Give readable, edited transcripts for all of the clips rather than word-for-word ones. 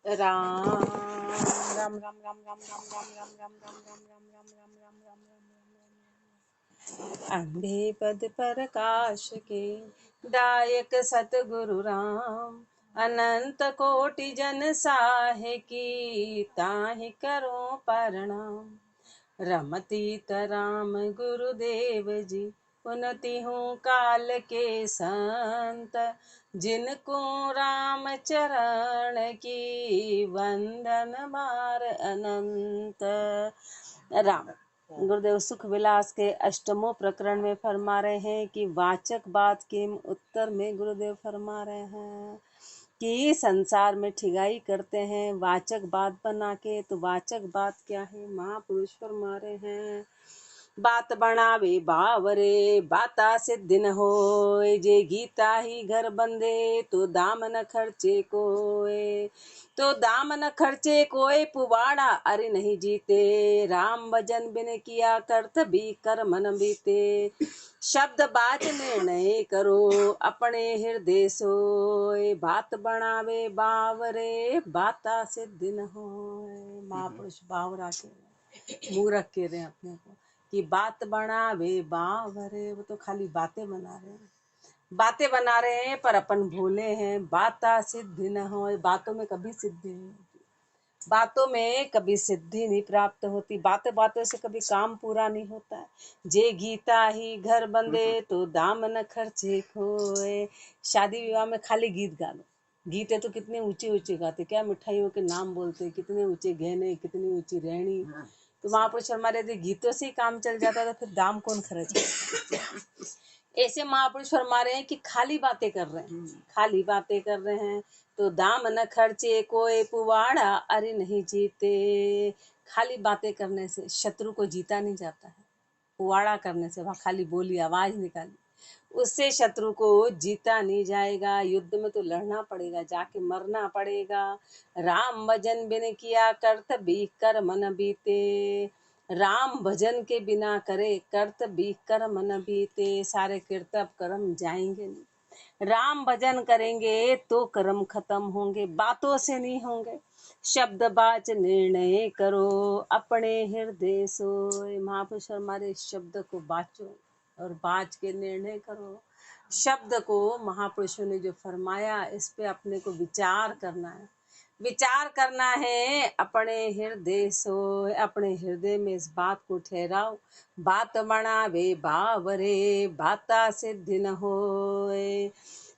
राम राम राम राम राम राम राम राम राम राम राम राम राम राम राम राम राम। अंधे पद प्रकाश के दायक सतगुरु राम, अनंत कोटि जन साहे की ताहि करो प्रणाम। रमती राम गुरुदेव जी, उन्नति हूँ काल के संत, जिनको राम चरण की वंदन मार अनंत। राम गुरुदेव सुख विलास के अष्टमों प्रकरण में फरमा रहे हैं कि वाचक बात के उत्तर में गुरुदेव फरमा रहे हैं कि संसार में ठिगाई करते हैं वाचक बात बना के। तो वाचक बात क्या है? महापुरुष फरमा रहे हैं, बात बनावे बावरे बाता सिद्धि न होए, जे गीता ही घर बंदे तो दाम न खर्चे कोय। तो दाम न खर्चे कोय पुवाड़ा अरे नहीं जीते, राम भजन बिन किया करत भी कर मन बीते। शब्द बाज निर्णय करो अपने हृदय सोए, बात बनावे बावरे बाता सिद्धि न होए। महापुरुष बावरा के मूर्ख कह रहे हैं अपने को कि बात बनावे बावरे, वो तो खाली बातें बना रहे हैं पर अपन भूले हैं बाता सिद्धि न हो। बातों में कभी सिद्धि नहीं होती, बातों में कभी सिद्धि नहीं प्राप्त होती, बातों बातों से कभी काम पूरा नहीं होता है। जे गीता ही घर बंदे तो दाम न खर्चे खोए। शादी विवाह में खाली गीत गा लो, गीते तो कितने ऊंचे ऊंचे गाते, क्या मिठाइयों के नाम बोलते, कितने ऊंचे गहने, कितनी ऊंची रहनी। तो महापुरुष हमारे यदि गीतों से ही काम चल जाता तो फिर दाम कौन खर्च करता। ऐसे महापुरुष फरमा रहे हैं कि खाली बातें कर रहे हैं, खाली बातें कर रहे हैं तो दाम न खर्चे कोई पुवाड़ा अरे नहीं जीते। खाली बातें करने से शत्रु को जीता नहीं जाता है, पुवाड़ा करने से, वहाँ खाली बोली आवाज निकाली उससे शत्रु को जीता नहीं जाएगा। युद्ध में तो लड़ना पड़ेगा, जाके मरना पड़ेगा। राम भजन बिन किया करत भी कर मन बीते, राम भजन के बिना करे कर्त भी कर मन बीते। सारे कीर्तव कर्म जाएंगे नहीं, राम भजन करेंगे तो कर्म खत्म होंगे, बातों से नहीं होंगे। शब्द बाच निर्णय करो अपने हृदय सोए। महापुरुष हमारे शब्द को बाचो और बाच के निर्णय करो। शब्द को महापुरुषों ने जो फरमाया इस पे अपने को विचार करना है, विचार करना है अपने हृदय सोए। अपने हृदय में इस बात को ठहराओ, बात बनावे बावरे बाता सिद्धि न होए।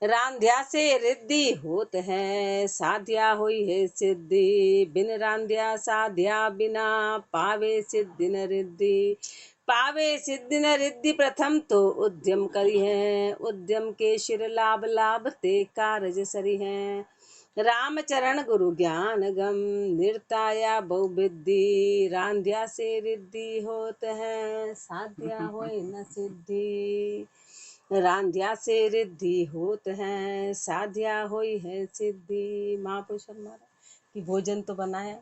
रांध्या से रिद्धि होत है साध्या हुई है सिद्धि, बिन रांध्या साध्या बिना पावे सिद्धि न रिद्धि। पावे सिद्धि न रिद्धि प्रथम तो उद्यम करी है, उद्यम के शिर लाभ लाभ ते कारज सरी है। राम चरण गुरु ज्ञान गम निर्ताया बहुविद्धि, रांध्या से रिद्धि होत है साध्या होए न सिद्धि। रांध्या से रिद्धि होत है साध्या होई है सिद्धि। महापुरुष हमारा कि भोजन तो बनाया,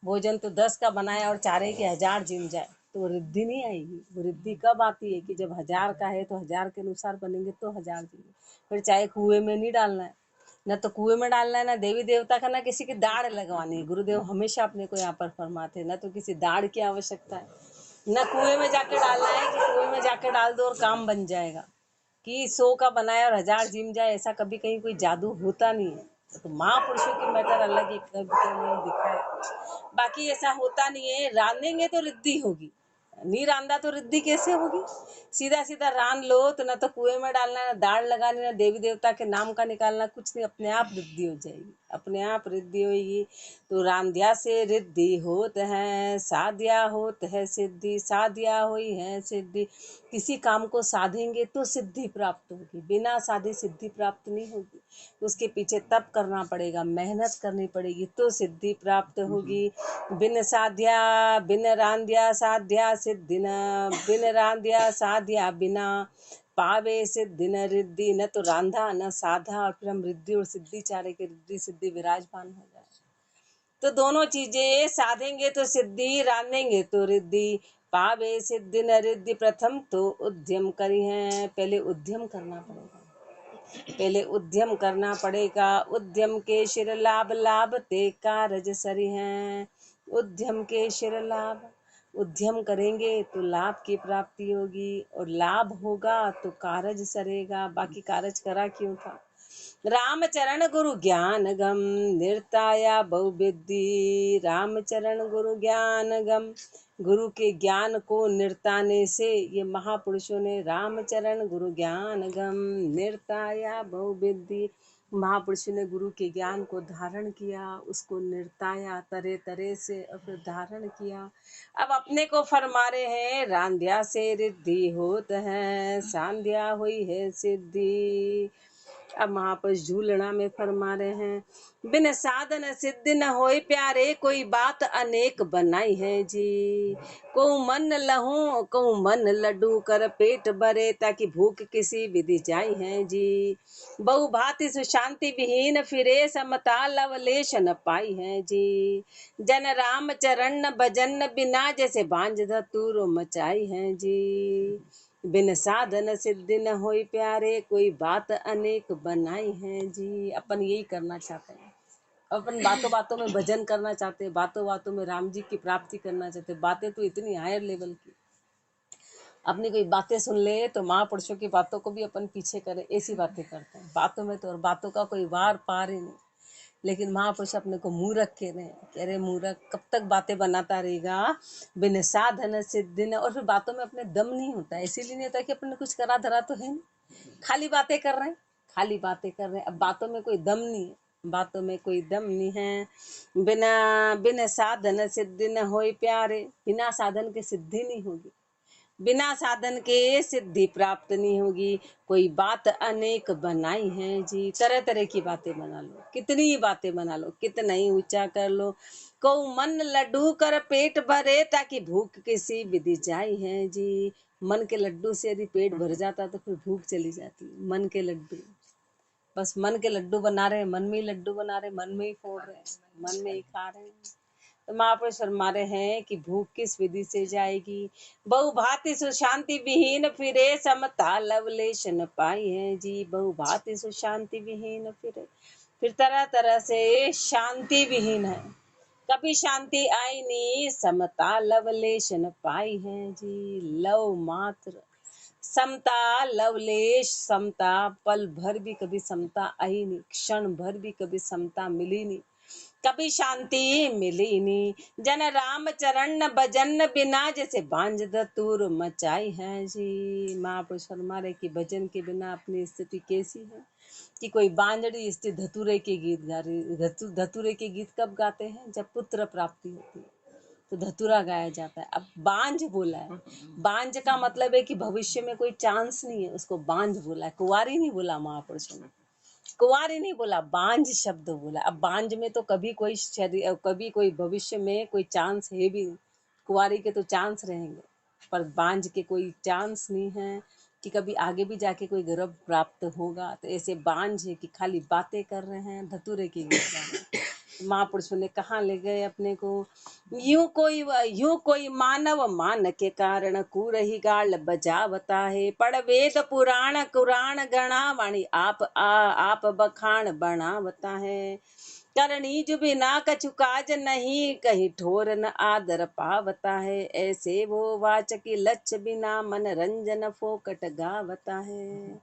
भोजन तो 10 का बनाया और चारे के 1000 जिम जाए तो रिद्धि नहीं आएगी। वो रिद्धि कब आती है कि जब 1000 का है तो 1000 के अनुसार बनेंगे तो 1000 जिएंगे। फिर चाहे कुएं में नहीं डालना है, न तो कुएं में डालना है, ना देवी देवता का, ना किसी की दाढ़ लगवानी है। गुरुदेव हमेशा अपने को यहाँ पर फरमाते, न तो किसी दाढ़ की आवश्यकता है, न कुएं में जाके डालना है कि कुएं में जाके डाल दो और काम बन जाएगा, कि 100 का बनाया और 1000 जिम जाए, ऐसा कभी कहीं कोई जादू होता नहीं है। तो महापुरुषों की मैटर अलग एक दिखा है, बाकी ऐसा होता नहीं है। रांधेंगे तो रिद्धि होगी, नहीं रांधा तो रिद्धि कैसे होगी। सीधा सीधा रान लो तो ना तो कुएं में डालना, ना दाढ़ लगानी, ना देवी देवता के नाम का निकालना, कुछ नहीं, अपने आप रिद्धि हो जाएगी, अपने आप रिद्धि होगी। तो रांध्या से रिद्धि होत है साध्या होत है सिद्धि, साध्या हुई है सिद्धि। किसी काम को साधेंगे तो सिद्धि प्राप्त होगी, बिना साधे सिद्धि प्राप्त नहीं होगी। उसके पीछे तप करना पड़ेगा, मेहनत करनी पड़ेगी तो सिद्धि प्राप्त होगी। बिन साध्या बिन रांध्या साध्या सिद्धि न, बिन रांध्या साध्या बिना पावे सिद्धि न रिद्धि। न तो रांधा न साधा और फिर हम रिद्धि और सिद्धि चारे के रिद्धि सिद्धि विराजमान हो जाए। तो दोनों चीजें साधेंगे तो सिद्धि, रांधेंगे तो रिद्धि। पावे सिद्धि न रिद्धि प्रथम तो उद्यम करी है, पहले उद्यम करना पड़ेगा। पहले उद्यम करना पड़ेगा, उद्यम के शिर लाभ, लाभ ते कारज सरी हैं। उद्यम के शिर लाभ, उद्यम करेंगे तो लाभ की प्राप्ति होगी, और लाभ होगा तो कारज सरेगा। बाकी कारज करा क्यों था। रामचरण गुरु ज्ञान गम, निर्ताया बहुविद्धि। रामचरण गुरु ज्ञान गम, गुरु के ज्ञान को निर्ताने से ये महापुरुषों ने रामचरण गुरु ज्ञान गम निर्ताया बहुविद्धि, महापुरुषों ने गुरु के ज्ञान को धारण किया, उसको निर्ताया तरह तरह से, और फिर धारण किया। अब अपने को फरमा रहे हैं, रांध्या से रिद्धि होत है, सांध्या हुई है सिद्धि। अब महापुरुष झूलना में फरमा रहे हैं, बिन साधन सिद्धि न होए प्यारे, कोई बात अनेक बनाई है जी। को मन लहूं को मन लड्डू कर पेट भरे, ताकि भूख किसी विधि जाई है जी। बहु भांति सुशांति विहीन फिरे, समता लवलेश न पाई है जी। जन राम चरण भजन बिना, जैसे बांझ धतूर मचाई है जी। बिन साधन सिद्धि न होई प्यारे, कोई बात अनेक बनाई है जी। अपन यही करना चाहते हैं, अपन बातों बातों में भजन करना चाहते हैं, बातों बातों में राम जी की प्राप्ति करना चाहते हैं। बातें तो इतनी हायर लेवल की, अपनी कोई बातें सुन ले तो महापुरुषों की बातों को भी अपन पीछे करें, ऐसी बातें करते हैं बातों में तो, और बातों का कोई वार पार ही नहीं। लेकिन महापुरुष अपने को मूर्ख कह रहे हैं कि अरे मूर्ख, कब तक बातें बनाता रहेगा, बिन साधन सिद्धि न। और फिर बातों में अपने दम नहीं होता है, इसीलिए नहीं होता कि अपने कुछ करा धरा तो है नहीं, खाली बातें कर रहे हैं, खाली बातें कर रहे हैं। अब बातों में कोई दम नहीं है, बातों में कोई दम नहीं है। बिन साधन सिद्धि न होई प्यारे, बिना साधन के सिद्धि नहीं होगी, बिना साधन के सिद्धि प्राप्त नहीं होगी। कोई बात अनेक बनाई है जी, तरह तरह की बातें बना लो, कितनी ही बातें बना लो, कितना ही ऊंचा कर लो। को मन लड्डू कर पेट भरे, ताकि भूख किसी विधि जाई है जी। मन के लड्डू से यदि पेट भर जाता तो फिर भूख चली जाती। मन के लड्डू, बस मन के लड्डू बना रहे हैं, मन में ही लड्डू बना रहे, मन में ही फोड़ रहे हैं, मन में ही खा रहे हैं। तो महापुरुष फरमा रहे हैं कि भूख किस विधि से जाएगी। बहु भांति सुशांति विहीन फिरे, समता लवलेश न पाई है जी। बहु भांति सुशांति विहीन फिरे, फिर तरह तरह से शांति विहीन है, कभी शांति आई नहीं, समता लवलेश न पाई है जी। लव मात्र समता, लवलेश समता, पल भर भी कभी समता आई नहीं, क्षण भर भी कभी समता मिली नहीं, कभी शांति मिली नहीं। जन राम चरण भजन बिना, जैसे बांझ धतूर मचाई है जी। महापुरुष फरमा रहे कि भजन के बिना अपनी स्थिति कैसी है, कि कोई बांझड़ी स्थिति धतूरे के गीत गा रही। धतूरे के गीत कब गाते हैं, जब पुत्र प्राप्ति होती है तो धतूरा गाया जाता है। अब बांझ बोला है, बांझ का मतलब है कि भविष्य में कोई चांस नहीं है, उसको बांझ बोला है, कुंवारी नहीं बोला महापुरुषों ने, कुंवारी नहीं बोला, बांझ शब्द बोला। अब बांझ में तो कभी कोई भविष्य में कोई चांस है भी नहीं, कुंवारी के तो चांस रहेंगे, पर बांझ के कोई चांस नहीं है कि कभी आगे भी जाके कोई गर्भ प्राप्त होगा। तो ऐसे बांझ है कि खाली बातें कर रहे हैं, धतूरे के गीत गा रहे हैं। महापुरुषों ने कहाँ ले गए अपने को। यूं कोई मानव मान के कारण कुरही गाल बजावता है। पढ़ वेद पुराण कुरान गणा, वाणी आप बखान बनावता है। करनी जो बिना कछु काज नहीं, कहीं ठोर न आदर पावता है। ऐसे वो वाचकी लक्ष्य बिना, मन रंजन फोकट गावता है।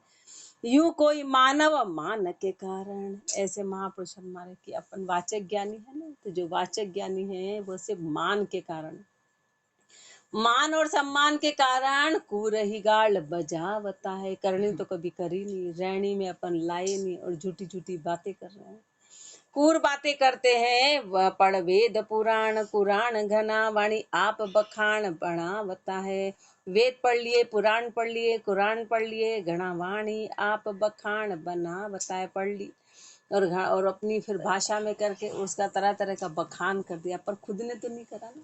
यूं कोई मानव मान के कारण, ऐसे महापुरुष हमारे कि अपन वाचक ज्ञानी है ना, तो जो वाचक ज्ञानी है वो सिर्फ मान के कारण, मान और सम्मान के कारण कुरही गाल बजावता है। करनी तो कभी करी नहीं, रहनी में अपन लाए नहीं, और झूठी झूठी बातें कर रहे हैं, कूर बातें करते हैं। वह पढ़ वेद पुराण कुरान घना, वाणी आप बखान बनावता है। वेद पढ़ लिए, पुराण पढ़ लिए, कुरान पढ़ लिए, घना वाणी आप बखान बनावता है। पढ़ ली और अपनी फिर भाषा में करके उसका तरह तरह का बखान कर दिया, पर खुद ने तो नहीं करा ना।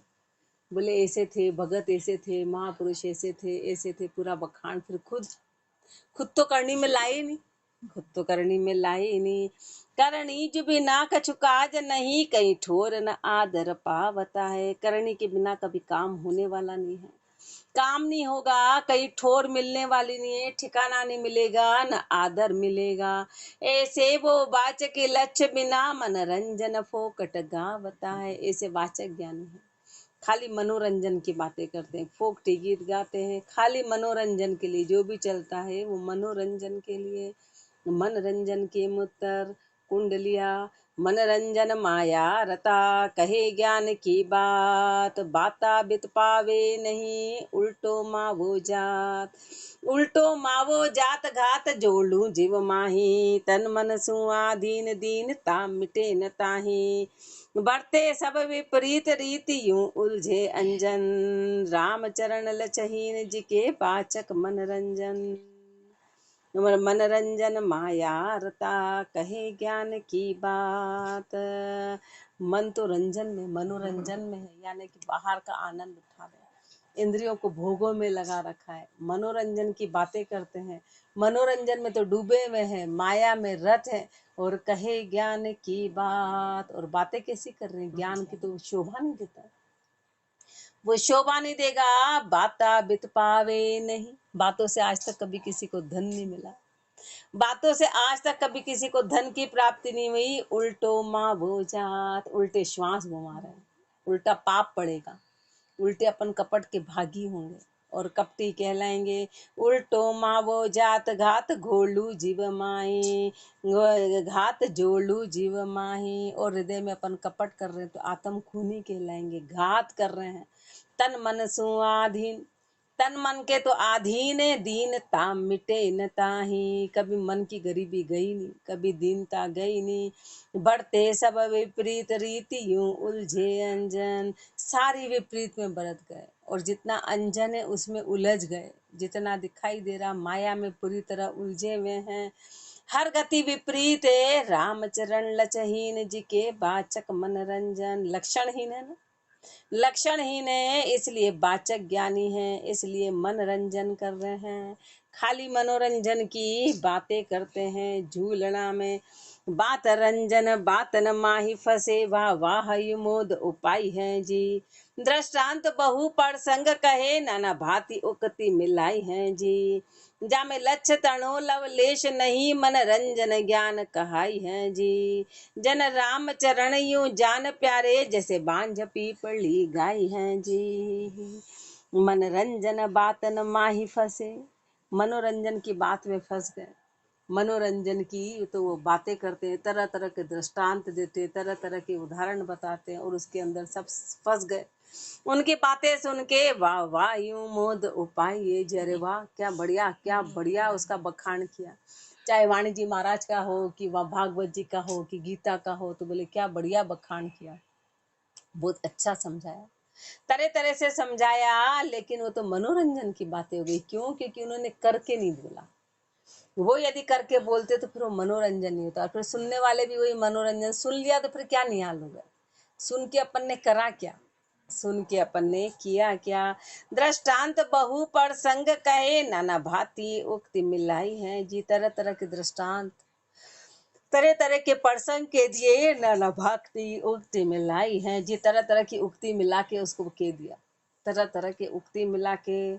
बोले ऐसे थे भगत, ऐसे थे महापुरुष, ऐसे थे पूरा बखान, फिर खुद तो करनी में लाए नहीं, खुद तो करनी में लाए नहीं। करनी जो बिना कछु काज नहीं, कहीं ठोर न आदर पावता है। करनी के बिना कभी काम होने वाला नहीं है। काम नहीं होगा, कहीं ठोर मिलने वाली नहीं है, ठिकाना नहीं मिलेगा, न आदर मिलेगा। ऐसे वो वाचक लक्ष्य बिना मनोरंजन फोकट गावता है। ऐसे वाचक ज्ञानी है, खाली मनोरंजन की बातें करते हैं, फोकटी गीत गाते हैं, खाली मनोरंजन के लिए। जो भी चलता है वो मनोरंजन के लिए। मनोरंजन के मुत्तर कुंडलिया, मनोरंजन माया रता, कहे ज्ञान की बात, बाता बित पावे नहीं, उल्टो मावो जात। उल्टो मावो जात घात, जोड़ू जीव माही, तन मन सुआधीन दीन ता मिटे न ताही। बढ़ते सब विपरीत रीति यूं उलझे अंजन, रामचरण लचहीन जी के पाचक मनोरंजन। मनोरंजन माया रता, कहे ज्ञान की बात। मन तो रंजन में, मनोरंजन में है, यानी कि बाहर का आनंद उठा रहे हैं, इंद्रियों को भोगों में लगा रखा है, मनोरंजन की बातें करते हैं, मनोरंजन में तो डूबे हुए हैं, माया में रत है। और कहे ज्ञान की बात, और बातें कैसी कर रहे हैं, ज्ञान की तो शोभा नहीं देता, वो शोभा नहीं देगा। बाता बित पावे नहीं, बातों से आज तक कभी किसी को धन नहीं मिला, बातों से आज तक कभी किसी को धन की प्राप्ति नहीं हुई। उल्टो माँ वो जात, उल्टे श्वास घुमा रहे हैं, उल्टा पाप पड़ेगा, उल्टे अपन कपट के भागी होंगे और कपटी कहलाएंगे। उल्टो माँ वो जात घात, घोलू जीव माही, घात जोड़ू जीव माही। और हृदय में अपन कपट कर रहे हैं तो आत्म खूनी कहलाएंगे, घात कर रहे हैं। तन मन सुआधीन, तन मन के तो आधीन है, दीन ताम मिटे न ताही। कभी मन की गरीबी गई नहीं, कभी दीनता गई नहीं। बढ़ते सब विपरीत रीति यूं उलझे अंजन, सारी विपरीत में बरत गए और जितना अंजन है उसमें उलझ गए, जितना दिखाई दे रहा माया में पूरी तरह उलझे हुए हैं। हर गति विपरीत है, रामचरण लचहीन जी के वाचक मनोरंजन। लक्षणहीन है ना, लक्षणहीन है, इसलिए वाचक ज्ञानी है, इसलिए मनोरंजन कर रहे हैं, खाली मनोरंजन की बातें करते हैं। झूलना में बात रंजन, बात न माही फसे, वाह वाह मोद उपाय है जी। दृष्टांत बहु पर संग कहे, नाना भांति उक्ति मिलाई है जी। जा में लक्ष्य तणो लवलेश नहीं, मनोरंजन ज्ञान कहाई है जी। जन राम चरण यूं जान प्यारे, जैसे बांझ पीपली गाई है जी। मनोरंजन बात न माही फंसे, मनोरंजन की बात में फंस गए। मनोरंजन की तो वो बातें करते हैं, तरह तरह के दृष्टांत देते हैं, तरह तरह के उदाहरण बताते हैं और उसके अंदर सब फंस गए। उनकी बातें सुन के वाह वाह यूं मोद उपाय ये जरे वाह, क्या बढ़िया उसका बखान किया। चाहे वाणी जी महाराज का हो कि वह भागवत जी का हो कि गीता का हो, तो बोले क्या बढ़िया बखान किया, बहुत अच्छा समझाया, तरह तरह से समझाया। लेकिन वो तो मनोरंजन की बातें हो गई। क्यों? क्योंकि उन्होंने करके नहीं बोला। वो यदि करके बोलते तो फिर वो मनोरंजन नहीं होता, और फिर सुनने वाले भी वही मनोरंजन सुन लिया तो फिर क्या निहाल होगा। सुन के अपन ने करा क्या, सुन के अपन ने किया क्या। दृष्टांत बहु पर संग कहे, नाना भांति उक्ति मिलाई है जी। तरह तरह के दृष्टांत, तरह तरह के प्रसंग के दिए, नाना भांति उक्ति मिलाई है जी। तरह तरह की उक्ति मिला के उसको कह दिया, तरह तरह के उक्ति मिला के।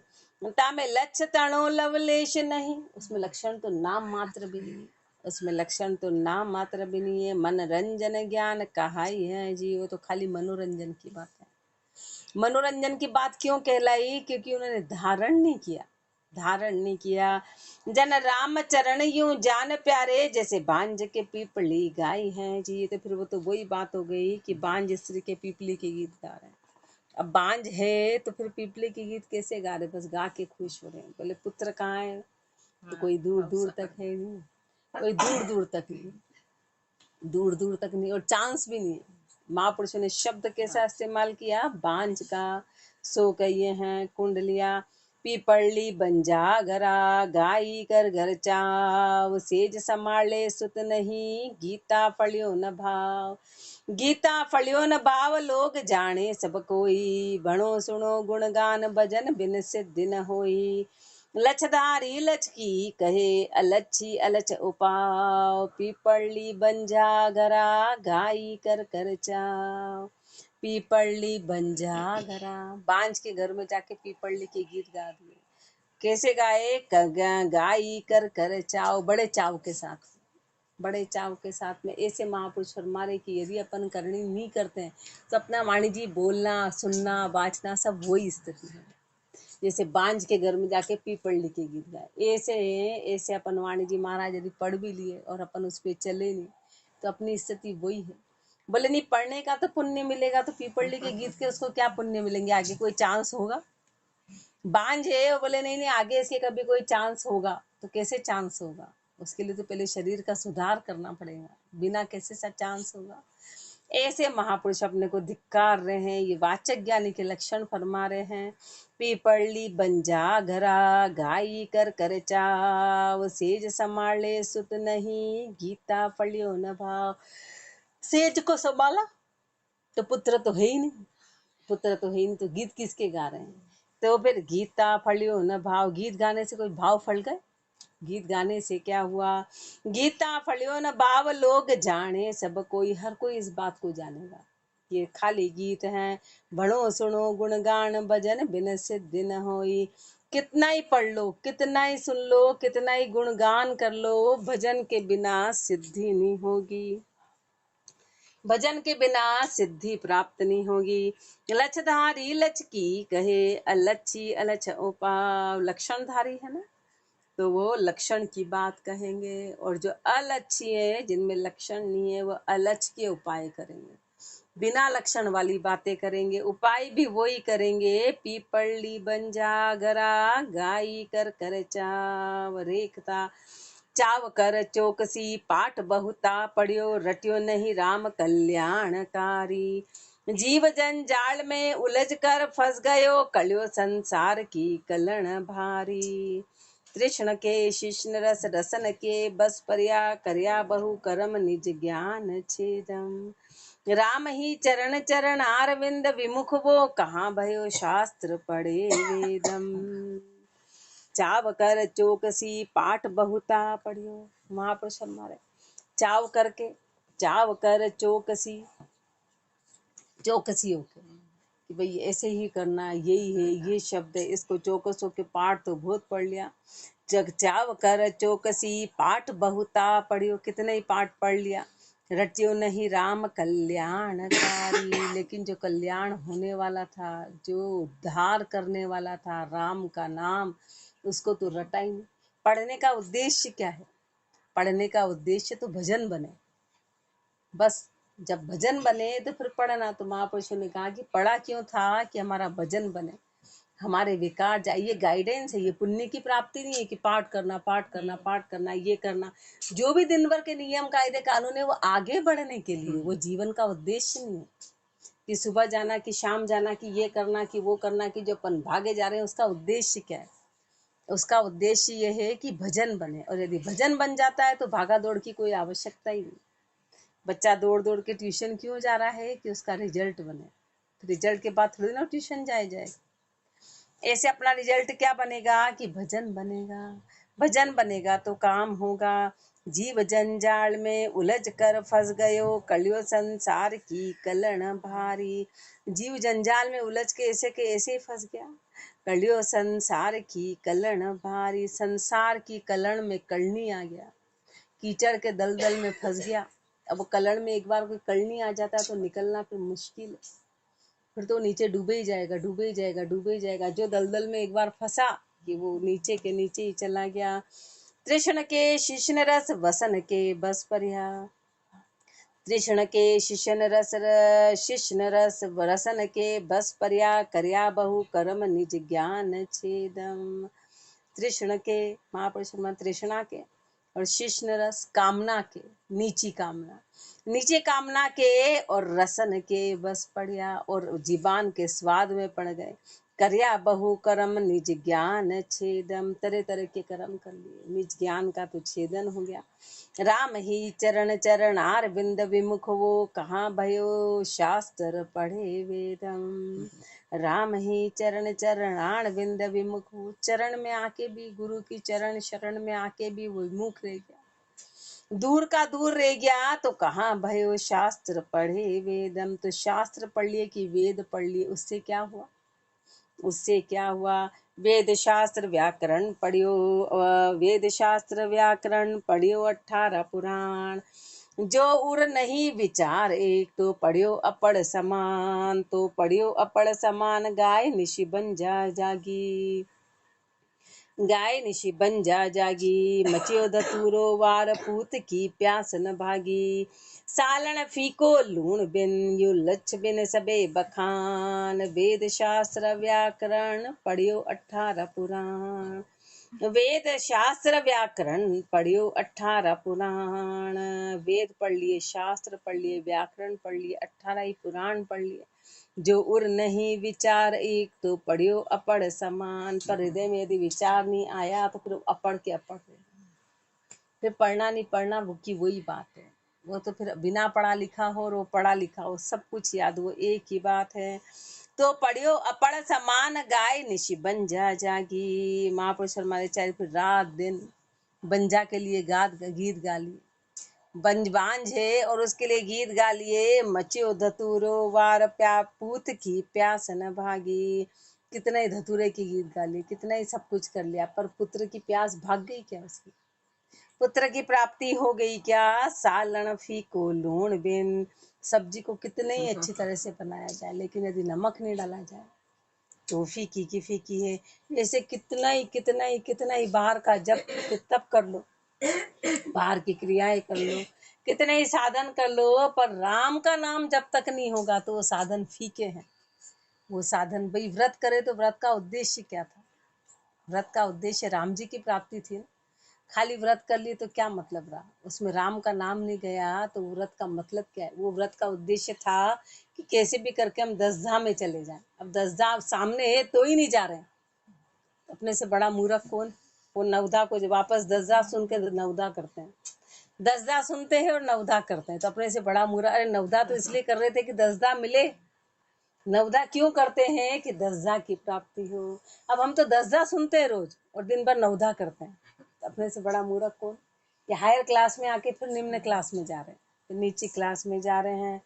तामे लक्ष्य तणो लवलेश नहीं, उसमें लक्षण तो नाम मात्र भी नहीं, उसमें लक्षण तो नाम मात्र भी नहीं है। मनोरंजन ज्ञान कहाई है जी, वो तो खाली मनोरंजन की बात है। मनोरंजन की बात क्यों कहलाई? क्योंकि उन्होंने धारण नहीं किया, धारण नहीं किया। जन राम चरण यूं जान प्यारे, जैसे बांझ के पीपली गाई है जी। तो फिर वो तो वही बात हो गई कि बांझ स्त्री के पीपली के गीत गा रहे हैं। अब बांझ है तो फिर पीपली के गीत कैसे गा रहे? बस गा के खुश हो रहे हैं। बोले पुत्र कहाँ है? तो कोई दूर दूर तक है नहीं, कोई दूर दूर तक नहीं, दूर दूर तक नहीं, और चांस भी नहीं है। महापुरुषों ने शब्द कैसा इस्तेमाल किया? बांझ का सो कहिए हैं कुंडलिया, पीपली बंजा गरा, गाई कर घर चाव, सेज संभाले सुत नहीं, गीता फलियो न भाव। गीता फलियो न भाव, लोग जाने सब कोई, भणो सुनो गुणगान भजन बिन सिद्धि न होई। लछधारी लचकी कहे अलच्छी अलच उपाव, पीपळली बंजा घरा गाई कर कर चाव। पीपळली बंजा घरा, बांझ के घर में जाके पीपळली के गीत गा दिए। कैसे गाए? गाई कर कर चाव, बड़े चाव के साथ, बड़े चाव के साथ में। ऐसे महापुरुष फरमा रहे कि यदि अपन करनी नहीं करते हैं तो अपना वाणी जी बोलना सुनना बाँचना सब वही स्थिति है। जैसे बांझ के घर में जाके पीपल के गीत गाए, ऐसे ऐसे अपन वाणी जी महाराज यदि पढ़ भी लिए और अपन उस पर चले नहीं तो अपनी स्थिति वही है। बोले नहीं पढ़ने का तो पुण्य मिलेगा, तो पीपल के गीत के उसको क्या पुण्य मिलेंगे? आगे कोई चांस होगा? बांझ है और बोले नहीं नहीं आगे इसके कभी कोई चांस होगा, तो कैसे चांस होगा? उसके लिए तो पहले शरीर का सुधार करना पड़ेगा, बिना कैसे सा चांस होगा। ऐसे महापुरुष अपने को धिक्कार रहे हैं, ये वाचक ज्ञानी के लक्षण फरमा रहे हैं। पीपळली बंजा घरा गाई कर कर चाव, सेज संभाले सुत नहीं गीता फलियो न भाव। सेज को संभाला तो पुत्र तो है ही नहीं, पुत्र तो है ही नहीं, तो गीत किसके गा रहे हैं? तो फिर गीता फलियो न भाव, गीत गाने से कोई भाव फल गए? गीत गाने से क्या हुआ? गीता फलियो न भाव लोग जाने सब कोई, हर कोई इस बात को जानेगा ये खाली गीत हैं। भणो सुनो गुणगान भजन बिन सिद्धि न होई। कितना ही पढ़ लो, कितना ही सुन लो, कितना ही गुणगान कर लो, भजन के बिना सिद्धि नहीं होगी, भजन के बिना सिद्धि प्राप्त नहीं होगी। लक्षधारी लचकी कहे अलच्छी अलछ उपाव, लक्षणधारी है ना, तो वो लक्षण की बात कहेंगे, और जो अलच्छी है जिनमें लक्षण नहीं है वो अलच के उपाय करेंगे, बिना लक्षण वाली बातें करेंगे, उपाय भी वही करेंगे। पीपळली बंजा गरा गाई कर कर चाव, रेखता चाव कर चौकसी पाठ बहुता पढ़ियो रटियो नहीं राम कल्याणकारी। जीव जंजाल में उलझ कर फंस गयो कलियो संसार की कलण भारी। तृष्ण के शिष्ण रस रसन के बस पर्या करया बहु कर्म निज ज्ञान छेदम। राम ही चरण चरण आरविंद विमुख वो कहाँ भयो शास्त्र पढ़े वेदम। चाव कर चौकसी पाठ बहुता पढ़ियो, महापुरुष हमारे चाव करके, चाव कर चौकसी, चौकसी होके कि भाई ऐसे ही करना, यही है, ये शब्द है, इसको चौकस होके पाठ तो बहुत पढ़ लिया। जग चाव कर चौकसी पाठ बहुता पढ़ियो, कितने ही पाठ पढ़ लिया, रटियो नहीं राम कल्याणकारी, लेकिन जो कल्याण होने वाला था, जो उद्धार करने वाला था, राम का नाम, उसको तो रटा ही नहीं। पढ़ने का उद्देश्य क्या है? पढ़ने का उद्देश्य तो भजन बने, बस जब भजन बने तो फिर पढ़ना। तो महापुरुषों ने कहा कि पढ़ा क्यों था? कि हमारा भजन बने, हमारे विकार जाए। ये गाइडेंस है, ये पुण्य की प्राप्ति नहीं है कि पाठ करना पाठ करना पाठ करना, ये करना। जो भी दिन भर के नियम कायदे कानून है वो आगे बढ़ने के लिए, वो जीवन का उद्देश्य नहीं है कि सुबह जाना कि शाम जाना कि ये करना कि वो करना, कि जो अपन भागे जा रहे हैं उसका उद्देश्य क्या है? उसका उद्देश्य ये है कि भजन बने, और यदि भजन बन जाता है तो भागा दौड़ की कोई आवश्यकता ही नहीं। बच्चा दौड़ दौड़ के ट्यूशन क्यों जा रहा है? कि उसका रिजल्ट बने, तो रिजल्ट के बाद थोड़ी ना ट्यूशन जाए। ऐसे अपना रिजल्ट क्या बनेगा? कि भजन बनेगा, भजन बनेगा तो काम होगा। जीव जंजाल में उलझ कर फंस गयो कलियो संसार की कलण भारी। जीव जंजाल में उलझ के ऐसे फंस गया, कलियो संसार की कलण भारी, संसार की कलण में कलनी आ गया, कीचड़ के दलदल में फंस गया। अब वो कलण में एक बार कोई कलनी आ जाता है तो निकलना फिर मुश्किल है, फिर तो नीचे डूबे ही जाएगा, डूबे ही जाएगा, डूबे ही जाएगा। जो दलदल में एक बार फंसा कि वो नीचे के नीचे ही चला गया। तृष्ण के शिष्ण रस वसन के बस पर्या, तृष्ण के शिष्ण रस रसन के बस पर्या करया बहु कर्म निज ज्ञान छेदम। तृष्ण के, महापुरुष तृष्णा के और शिष्ण रस कामना के, नीची कामना, नीचे कामना के और रसन के बस पड़िया, और जीवान के स्वाद में पड़ गए। कर्या बहु कर्म निज ज्ञान छेदम, तरह तरह के कर्म कर लिए, निज ज्ञान का तो छेदन हो गया। राम ही चरण चरणार बिंद विमुख वो, कहाँ भयो शास्त्र पढ़े वेदम। राम ही चरण चरणार बिंद विमुख वो, चरण में आके भी, गुरु की चरण शरण में आके भी वो विमुख रह गया, दूर का दूर रह गया। तो कहाँ भयो शास्त्र पढ़े वेदम, तो शास्त्र पढ़ लिए कि वेद पढ़ लिए, उससे क्या हुआ? उससे क्या हुआ? वेद शास्त्र व्याकरण पढ़ियो, वेद शास्त्र व्याकरण पढ़ियो 18 पुराण, जो उर नहीं विचार एक, तो पढ़ियो अपड़ समान, तो पढ़ियो अपड़ समान, गाय निशि बन जा जागी, गाय निशि बन जा जागी, मचियो धतूरो वार पूत की प्यास न भागी, सालन फीको लूण बिन, यू लच्छ बिन सबे बखान, वेद शास्त्र व्याकरण पढ़ियो 18 पुराण, वेद शास्त्र व्याकरण पढ़ियो 18 पुराण, वेद पढ़ लिए, शास्त्र पढ़ लिए, व्याकरण पढ़ लिए, 18 ही पुराण पढ़ लिए, जो उर नहीं विचार एक, तो पढ़ियो अपड़ समान, पर हृदय में यदि विचार नहीं आया तो फिर अपड़ के अपड़ रहे, फिर पढ़ना नहीं पढ़ना वो की वही बात है। वो तो फिर बिना पढ़ा लिखा हो और वो पढ़ा लिखा हो, सब कुछ याद, वो एक ही बात है। तो पढ़ियो अपड़ समान, गाय निशि बन जा जागी, महापुरुष हमारे चाहे फिर रात दिन बंजा के लिए गीत गा लिए, बंजबांज है और उसके लिए गीत गा लिए, मचियो धतूरो वार प्या पूत की प्यास न भागी, कितना ही धतूरे की गीत गा लिए, कितना ही सब कुछ कर लिया, पर पुत्र की प्यास भाग गई क्या? उसकी पुत्र की प्राप्ति हो गई क्या? सालन फीको लूण बिन, सब्जी को कितने ही अच्छी तरह से बनाया जाए, लेकिन यदि नमक नहीं डाला जाए तो फीकी की फीकी है। ऐसे कितना ही बाहर का जब तब कर लो, बाहर की क्रियाएं कर लो, कितने ही साधन कर लो, पर राम का नाम जब तक नहीं होगा तो वो साधन फीके हैं। वो साधन, भाई व्रत करे तो व्रत का उद्देश्य क्या था? व्रत का उद्देश्य राम जी की प्राप्ति थी ना। खाली व्रत कर लिए तो क्या मतलब रहा? उसमें राम का नाम नहीं गया तो व्रत का मतलब क्या है? वो व्रत का उद्देश्य था कि कैसे भी करके हम 10 धाम में चले जाएं। अब 10 धाम सामने है तो ही नहीं जा रहे हैं। अपने से बड़ा मूर्ख कौन? वो नवदा को वापस 10 धाम सुन के नवदा करते हैं, 10 दा सुनते हैं और नवदा करते हैं, तो अपने से बड़ा मुरा। अरे नवदा तो इसलिए कर रहे थे कि 10 दा मिले, नवदा क्यों करते हैं? कि 10 दा की प्राप्ति हो। अब हम तो 10 दा सुनते हैं रोज और दिन भर नवदा करते हैं, तो अपने से बड़ा मूर्ख कौन? ये हायर क्लास में आके फिर निम्न क्लास में जा रहे हैं, फिर नीची क्लास में जा रहे हैं।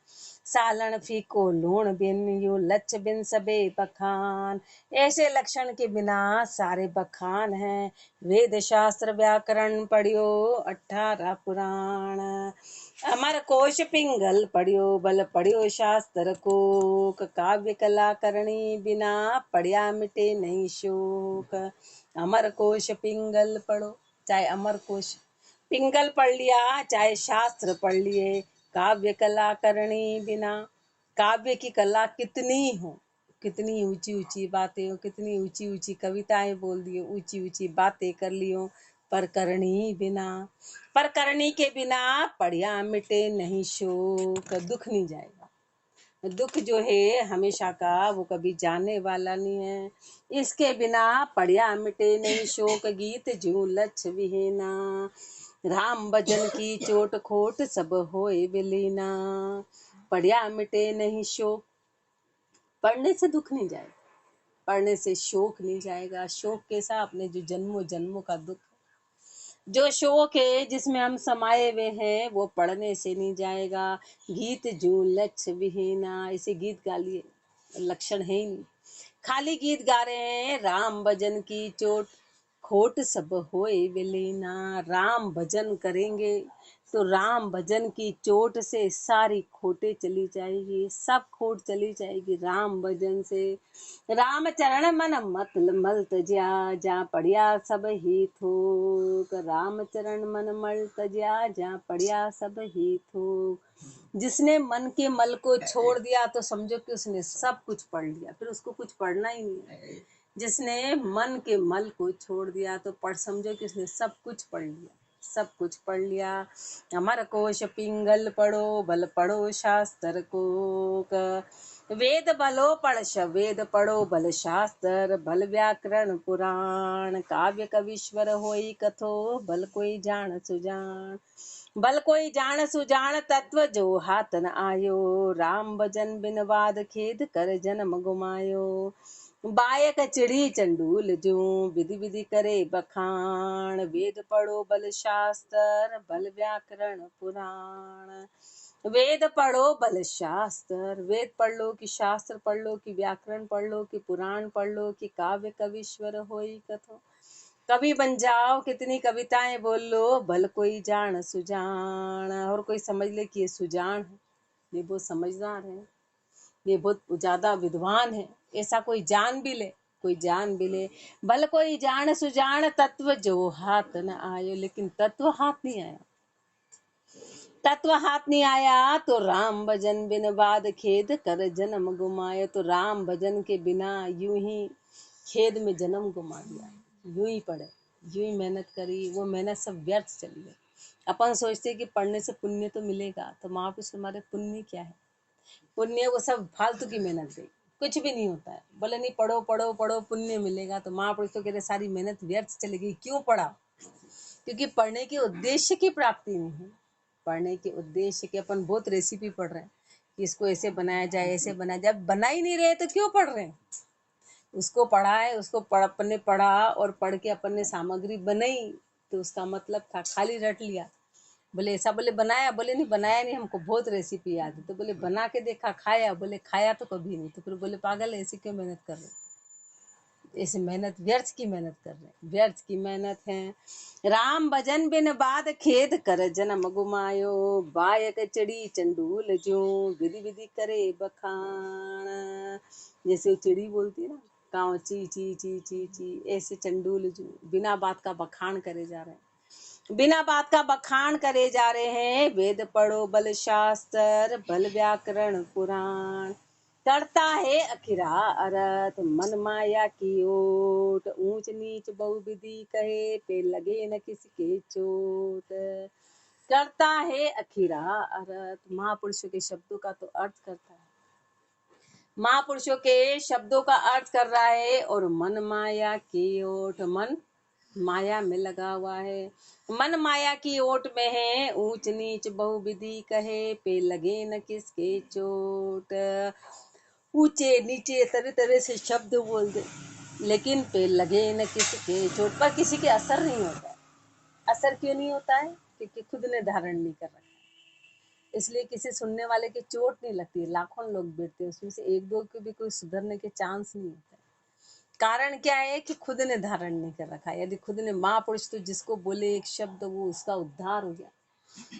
सालन फीको लूण बिन, यू लच्छ बिन सबे बखान, ऐसे लक्षण के बिना सारे बखान हैं। वेद शास्त्र व्याकरण पढ़ियो 18 पुराण, अमर कोश पिंगल पढ़ियो, बल पढ़ियो शास्त्र को, काव्य कला करणी बिना पढ़िया मिटे नहीं शोक। अमर कोश पिंगल पढ़ो, चाहे अमर कोश पिंगल पढ़ लिया, चाहे शास्त्र पढ़ लिए, काव्य कला करणी बिना, काव्य की कला कितनी हो, कितनी ऊंची ऊंची बातें हो, कितनी ऊंची ऊंची कविताएं बोल दियो, ऊंची ऊंची बातें कर लियो, पर करनी बिना, पर करनी के बिना पढ़िया मिटे नहीं शोक, दुख नहीं जाएगा। दुख जो है हमेशा का, वो कभी जाने वाला नहीं है। इसके बिना पढ़िया मिटे नहीं शोक, गीत जो लक्ष्य विहीना, राम भजन की चोट खोट सब होए विलीना, पढ़िया मिटे नहीं शोक। पढ़ने से दुख नहीं जाएगा, पढ़ने से शोक नहीं जाएगा। शोक कैसा? अपने जो जन्मों जन्मों का दुख, जो शोक है जिसमें हम समाये हुए हैं, वो पढ़ने से नहीं जाएगा। गीत जो लक्ष्य विहीना, इसे गीत गा लिए, लक्षण है ही नहीं, खाली गीत गा रहे हैं। राम भजन की चोट खोट सब होए विलीना, राम भजन करेंगे तो राम भजन की चोट से सारी खोटे चली जाएगी, सब खोट चली जाएगी राम भजन से। राम चरण मन मत मल तज्या, जा पढ़िया सब ही थोक, राम चरण मन मल तज्या, जा पढ़िया सब ही थोक। जिसने मन के मल को छोड़ दिया तो समझो कि उसने सब कुछ पढ़ लिया, फिर उसको कुछ पढ़ना ही नहीं है। जिसने मन के मल को छोड़ दिया तो समझो कि उसने सब कुछ पढ़ लिया, सब कुछ पढ़ लिया। अमर कोश पिंगल पढ़ो, बल पढ़ो शास्त्र को, वेद भलो पढ़ वेद पढ़ो भल शास्त्र भल व्याकरण पुराण काव्य कवीश्वर होई कथो भल कोई जान सुजान भल कोई जान सुजान तत्व जो हाथ न आयो राम भजन बिन वाद खेद कर जन्म गुमायो बायक चिड़ी चंडूल जो विधि विधि करे बखान वेद पढ़ो भल शास्त्र भल व्याकरण पुराण वेद पढ़ो भल शास्त्र वेद पढ़ लो कि शास्त्र पढ़ लो कि व्याकरण पढ़ लो कि पुराण पढ़ लो कि काव्य कवीश्वर होई कथो कवि बन जाओ कितनी कविताएं बोल लो भल कोई जान सुजान और कोई समझ ले कि ये सुजान है, ये बहुत समझदार है, ये बहुत ज्यादा विद्वान है, ऐसा कोई जान भी ले, कोई जान भी ले। भल कोई जान सुजान तत्व जो हाथ न आयो, लेकिन तत्व हाथ नहीं आया, तत्व हाथ नहीं आया तो राम भजन बिन बाद खेद कर जन्म गुमाया। तो राम भजन के बिना यूं ही खेद में जन्म गुमा दिया, यूं ही पढ़े, यूं ही मेहनत करी, वो मेहनत सब व्यर्थ चली गई। अपन सोचते कि पढ़ने से पुण्य तो मिलेगा, तो महापुरुष हमारे पुण्य क्या है? पुण्य वो सब फालतू की मेहनत गई, कुछ भी नहीं होता है। बोले नहीं पढ़ो पढ़ो पढ़ो पुण्य मिलेगा, तो महापुरुष तो कह रहे सारी मेहनत व्यर्थ चली गई। क्यों पढ़ा? क्योंकि पढ़ने के उद्देश्य की प्राप्ति नहीं है। पढ़ने के उद्देश्य के अपन बहुत रेसिपी पढ़ रहे हैं कि इसको ऐसे बनाया जाए, ऐसे बनाया जाए, बना ही नहीं रहे तो क्यों पढ़ रहे हैं? उसको पढ़ा है, उसको अपन ने पढ़ा और पढ़ के अपन ने सामग्री बनाई, तो उसका मतलब था खाली रट लिया। बोले ऐसा, बोले बनाया, बोले नहीं बनाया नहीं, हमको बहुत रेसिपी याद है। तो बोले बना के देखा, खाया, बोले खाया तो कभी नहीं। तो फिर बोले पागल है, ऐसी क्यों मेहनत कर रहे? ऐसे मेहनत व्यर्थ की मेहनत कर रहे हैं, व्यर्थ की मेहनत है। राम भजन बिन बाद खेद कर जन्म गुमायो बायक चिड़ी चंडूल जो विधि विधि करे बखान। जैसे चिड़ी बोलती है ना, काव ची ची ची ची ची, ऐसे चंडूल जो बिना बात का बखान करे जा रहे हैं, बिना बात का बखान करे जा रहे हैं। वेद पढ़ो भल शास्त्र भल व्याकरण पुराण करता है अखिरा अरथ मन माया की ओट ऊंच नीच बहुविधि कहे पे लगे न किसके चोट। करता है अखिरा अर्थ, महापुरुषों के शब्दों का तो अर्थ करता है, महापुरुषों के शब्दों का अर्थ कर रहा है। और मन माया की ओट, मन माया में लगा हुआ है, मन माया की ओट में है। ऊंच नीच बहुविधि कहे पे लगे न किसके चोट। ऊंचे नीचे तरह तरह से शब्द बोल दे, लेकिन पे लगे न किसके चोट, पर किसी के असर नहीं होता है। असर क्यों नहीं होता है? क्योंकि खुद ने धारण नहीं कर रखा है, इसलिए किसी सुनने वाले की चोट नहीं लगती है। लाखों लोग बैठते हैं, उसमें से एक दो के भी कोई सुधरने के चांस नहीं होता है। कारण क्या है कि खुद ने धारण नहीं कर रखा है। यदि खुद ने, महापुरुष तो जिसको बोले एक शब्द वो उसका उद्धार हो जाए,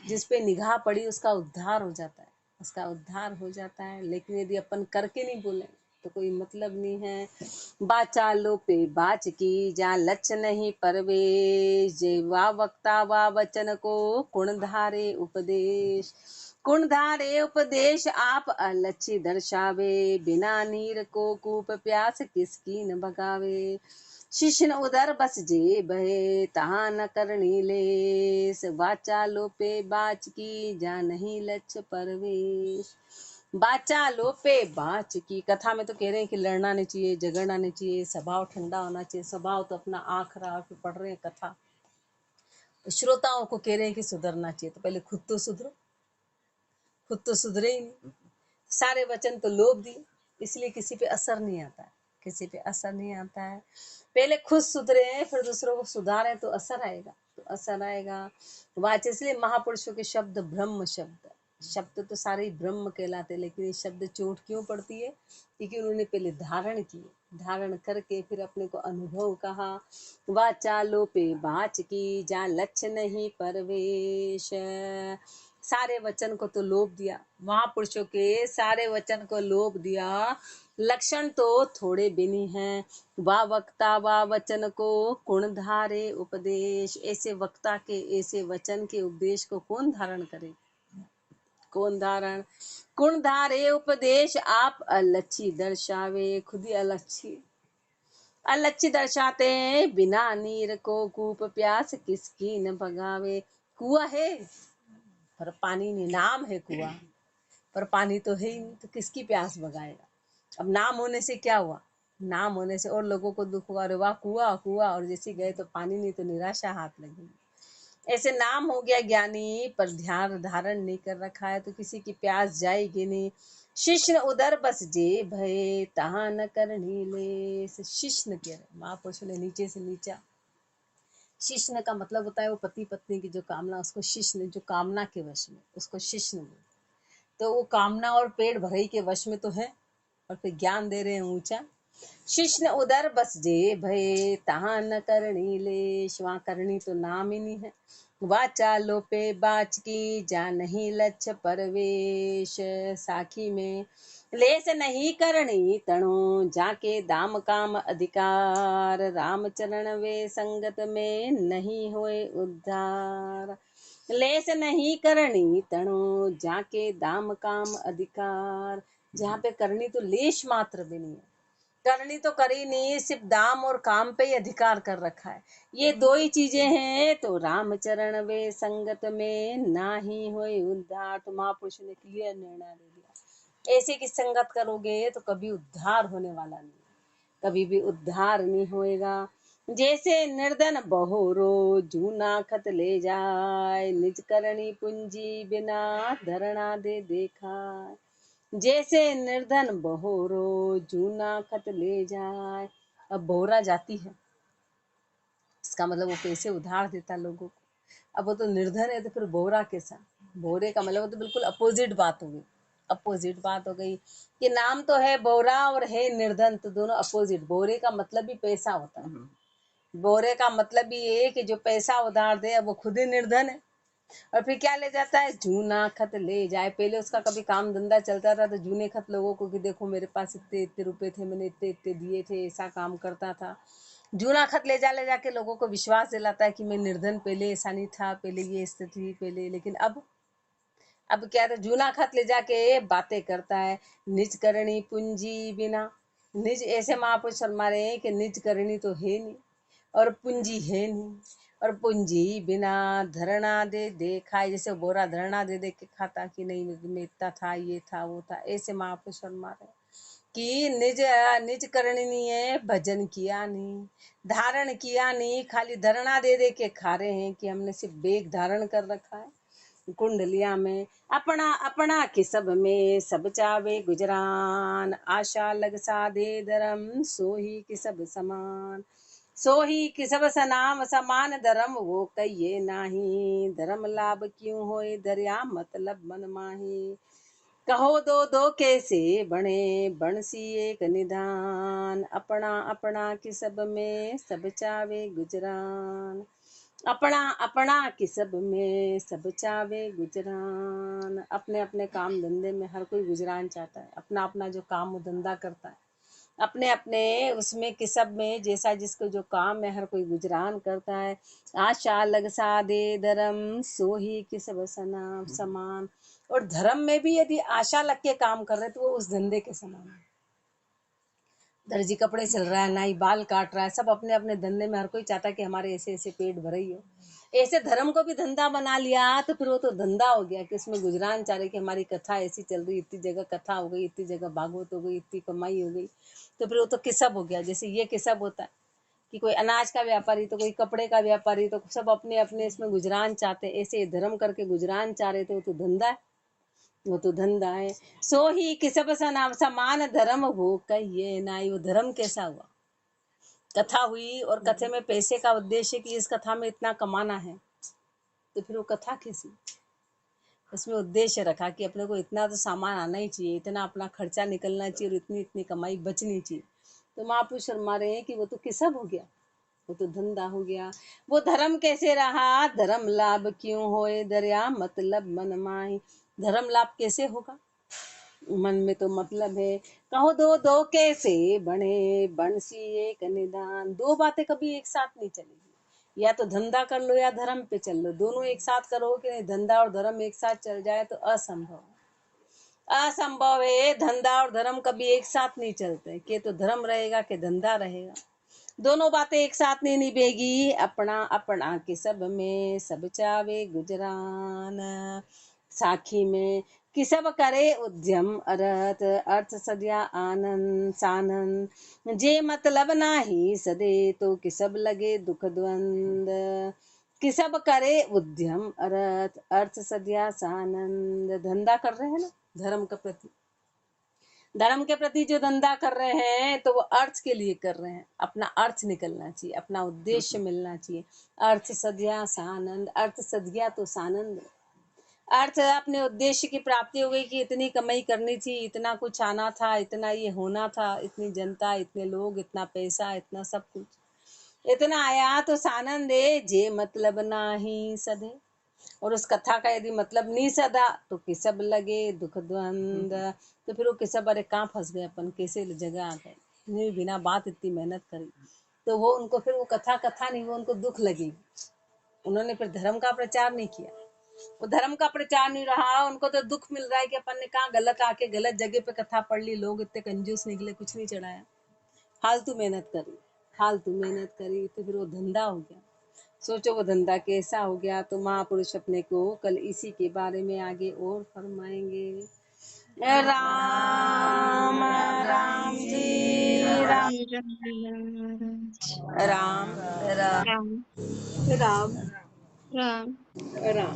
जिस पे निगाह पड़ी उसका उद्धार हो जाता है, उसका उद्धार हो जाता है। लेकिन यदि अपन करके नहीं बोले तो कोई मतलब नहीं है। बाचा लो पे बाच की जा लच नहीं परवेश जे वा वक्ता वा वचन को कुण धारे उपदेश। कुण धारे उपदेश आप अलच्छी दर्शावे बिना नीर को कूप प्यास किसकी न भगावे। शिष्य उदर बस जे बहे तहा न करनी लेस वाचा लोपे बाच की जा नहीं लक्ष्य परवेश। बाचा लोपे बाच की, कथा में तो कह रहे हैं कि लड़ना नहीं चाहिए, झगड़ना नहीं चाहिए, स्वभाव ठंडा होना चाहिए। स्वभाव तो अपना आंख रहा, फिर पढ़ रहे हैं कथा, श्रोताओं को कह रहे हैं कि सुधरना चाहिए। तो पहले खुद तो सुधरो, खुद तो सुधरे ही नहीं, सारे वचन तो लोभ दिए, इसलिए किसी पे असर नहीं आता है, किसी पे असर नहीं आता है। पहले खुद सुधरे हैं, फिर दूसरों को सुधारे तो असर आएगा, तो असर आएगा। वाच, इसलिए महापुरुषों के शब्द ब्रह्म शब्द, शब्द तो सारे ही ब्रह्म कहलाते, लेकिन ये शब्द चोट क्यों पड़ती है? क्योंकि उन्होंने पहले धारण किए, धारण करके फिर अपने को अनुभव कहा। वाचा लोपे बाच की जा लक्ष्य नहीं परवेश। सारे वचन को तो लोभ दिया, महापुरुषों के सारे वचन को लोभ दिया। लक्षण तो थोड़े भी नहीं है। वा वक्ता वा वचन को कुण धारे उपदेश, ऐसे वक्ता के ऐसे वचन के उपदेश को कौन धारण करे, कौन धारण। कुण धारे उपदेश आप अलच्छी दर्शावे, खुद ही अलच्छी अलच्छी दर्शाते हैं। बिना नीर को कूप प्यास किसकी न भगावे। कुआ है पर पानी नहीं, नाम है कुआ और पानी तो है ही नहीं, तो किसकी प्यास भगाएगा। अब नाम होने से क्या हुआ, नाम होने से और लोगों को दुख हुआ, अरे वाह कुआ कुआ, और जैसे गए तो पानी नहीं तो निराशा हाथ लगेगी। ऐसे नाम हो गया ज्ञानी, पर ध्यान धारण नहीं कर रखा है तो किसी की प्यास जाएगी नहीं। शिष्ण उधर बस जे भय तहाँ न करनी ले। शिष्ण कह रहे महापुरुषों ने नीचे से नीचा। शिष्ण का मतलब होता है वो पति पत्नी की जो कामना, उसको शिष्ण, जो कामना के वश में, उसको शिष्ण बोलते। तो वो कामना और पेट भरई के वश में तो है, और फिर ज्ञान दे रहे हैं ऊंचा। शिष्ण उधर बस जे भय तहाँ न करनी लेश, वहाँ करनी तो नाम ही नहीं है। वाचा लोपे बाच की जा नहीं लक्ष्य परवेश। साखी में लेस नहीं करनी तणु जाके दाम काम अधिकार। राम चरण वे संगत में नहीं होए उद्धार। लेस नहीं करनी तणु जाके दाम काम अधिकार। जहाँ पे करनी तो लेश मात्र भी नहीं है, करनी तो करी नहीं, सिर्फ दाम और काम पे ही अधिकार कर रखा है। ये दो ही चीजें हैं तो रामचरण वे संगत में ना ही होए उद्धार। तो महापुरुष ने क्लियर निर्णय दे दिया, ऐसे की संगत करोगे तो कभी उद्धार होने वाला नहीं, कभी भी उद्धार नहीं होएगा। जैसे निर्धन बहोरो जूना खत ले जाए, निज करणी पूंजी बिना धरणा दे देखा। जैसे निर्धन बहोरो जूना खत ले जाए। अब बोहरा जाती है, इसका मतलब वो पैसे उधार देता लोगों को। अब वो तो निर्धन है तो फिर बोहरा कैसा, बोहरे का मतलब वो तो बिल्कुल अपोजिट बात हो गई। अपोजिट बात हो गई कि नाम तो है बोहरा और है निर्धन, तो दोनों अपोजिट। बोहरे का मतलब भी पैसा होता है, बोहरे का मतलब भी ये है कि जो पैसा उधार दे अब वो खुद ही निर्धन है। और फिर क्या ले जाता है, जूना खत ले जाए। पहले उसका कभी काम धंधा चलता था तो जूने खत लोगों को कि देखो मेरे पास इतने इतने रुपए थे, मैंने इतने इतने दिए थे, ऐसा काम करता था। जूना खत ले जाके लोगों को विश्वास दिलाता है कि मैं निर्धन, पहले ऐसा नहीं था, पहले ये स्थिति पहले। लेकिन अब क्या था, जूना खत ले जाके बातें करता है। निज करणी पूंजी बिना, निज ऐसे महापुरुष फरमा रहे हैं कि निज करणी तो है नहीं और पूंजी है नहीं, और पूंजी बिना धरना दे देखा। जैसे बोरा धरना दे दे के खाता कि नहीं मैं इतना था, ये था वो था, ऐसे महापुरुष फरमा रहे कि निज निज करनी नहीं है, भजन किया नहीं, धारण किया नहीं, खाली धरना दे दे के खा रहे हैं कि हमने सिर्फ बेग धारण कर रखा है कुंडलिया में। अपना अपना के सब में सब चावे गुजरान, आशा लग साधे धर्म सोही के सब समान। सोही कि सब सनाम समान धर्म वो कहिए नाही, धर्म लाभ क्यों होए दरिया मतलब मन माही। कहो दो दो कैसे बने बंसी एक निधान, अपना अपना कि सब में सब चावे गुजरान। अपना अपना कि सब में सब चावे गुजरान। अपने अपने काम धंधे में हर कोई गुजरान चाहता है, अपना अपना जो काम धंधा करता है अपने अपने उसमें किसब में जैसा जिसको जो काम है हर कोई गुजरान करता है। आशा लग साधे धर्म सोही किसब सना समान। और धर्म में भी यदि आशा लग के काम कर रहे तो वो उस धंधे के समान है। दर्जी कपड़े सिल रहा है, नाई बाल काट रहा है, सब अपने अपने धंधे में हर कोई चाहता है कि हमारे ऐसे ऐसे पेट भरे ही हो। ऐसे धर्म को भी धंधा बना लिया तो फिर वो तो धंधा हो गया कि उसमें गुजरान चाह रहे कि हमारी कथा ऐसी चल रही, इतनी जगह कथा हो गई, इतनी जगह भागवत हो गई, इतनी कमाई हो गई, तो फिर वो तो किसब हो गया। जैसे ये किसब होता है कि कोई अनाज का व्यापारी तो कोई कपड़े का व्यापारी, तो सब अपने अपने इसमें गुजरान चाहते। ऐसे धर्म करके गुजरान चाह रहे थे, वो तो धंधा है, वो तो धंधा है। सो ही कि सब समान धर्म हो कहिए नाई। वो धर्म कैसा हुआ, कथा हुई और कथे में पैसे का उद्देश्य कि इस कथा में इतना कमाना है, तो फिर वो कथा कैसी। उसमें उद्देश्य रखा कि अपने को इतना तो सामान आना ही चाहिए, इतना अपना खर्चा निकलना चाहिए और इतनी इतनी कमाई बचनी चाहिए। तो महापुरुष शर्मा रहे हैं कि वो तो किसब हो गया, वो तो धंधा हो गया। वो धर्म कैसे रहा, धर्म लाभ क्यों होए दरिया मतलब मन माही। धर्म लाभ कैसे होगा, मन में तो मतलब है। कहो दो दो कैसे बने बंसी एक निदान। दो बातें कभी एक साथ नहीं चलेगी, या तो धंधा कर लो या धर्म पे चल लो, दोनों एक साथ करो कि नहीं, धंधा और धर्म एक साथ चल जाए तो असंभव, असंभव है। धंधा और धर्म कभी एक साथ नहीं चलते, कि तो धर्म रहेगा कि धंधा रहेगा, दोनों बातें एक साथ नहीं निभेगी। अपना अपना के सब में सब चावे गुजरान। साखी में कि सब करे उद्यम अरत अर्थ सद्या आनंद सानंद जे मतलब नाही सदे तो कि सब लगे दुख द्वंद कि सब करे उद्यम अरत अर्थ सद्या सानंद धंधा कर रहे हैं ना धर्म के प्रति जो धंधा कर रहे हैं तो वो अर्थ के लिए कर रहे हैं, अपना अर्थ निकलना चाहिए, अपना उद्देश्य मिलना चाहिए। अर्थ सद्या सानंद, अर्थ सद्या तो सानंद, अर्थ अपने उद्देश्य की प्राप्ति हो गई कि इतनी कमाई करनी थी, इतना कुछ आना था, इतना ये होना था, इतनी जनता, इतने लोग, इतना पैसा, इतना सब कुछ, इतना आया तो सानंद है जे मतलब नाही सदे। और उस कथा का यदि मतलब नहीं सदा तो किसब लगे दुख द्वंद, तो फिर वो किसब अरे कहाँ फंस गए अपन, कैसे जगह आ गए, इतनी बिना बात इतनी मेहनत करी, तो वो उनको फिर वो कथा नहीं, वो उनको दुख लगेगी। उन्होंने फिर धर्म का प्रचार नहीं किया, वो धर्म का प्रचार नहीं रहा, उनको तो दुख मिल रहा है कि अपन ने कहाँ गलत आके गलत जगह पे कथा पढ़ ली, लोग इतने कंजूस निकले, कुछ नहीं चढ़ाया, फालतू मेहनत करी, तो फिर वो धंधा हो गया। सोचो वो धंधा कैसा हो गया। तो महापुरुष अपने को कल इसी के बारे में आगे और फरमाएंगे। राम राम जी राम राम राम राम राम राम राम।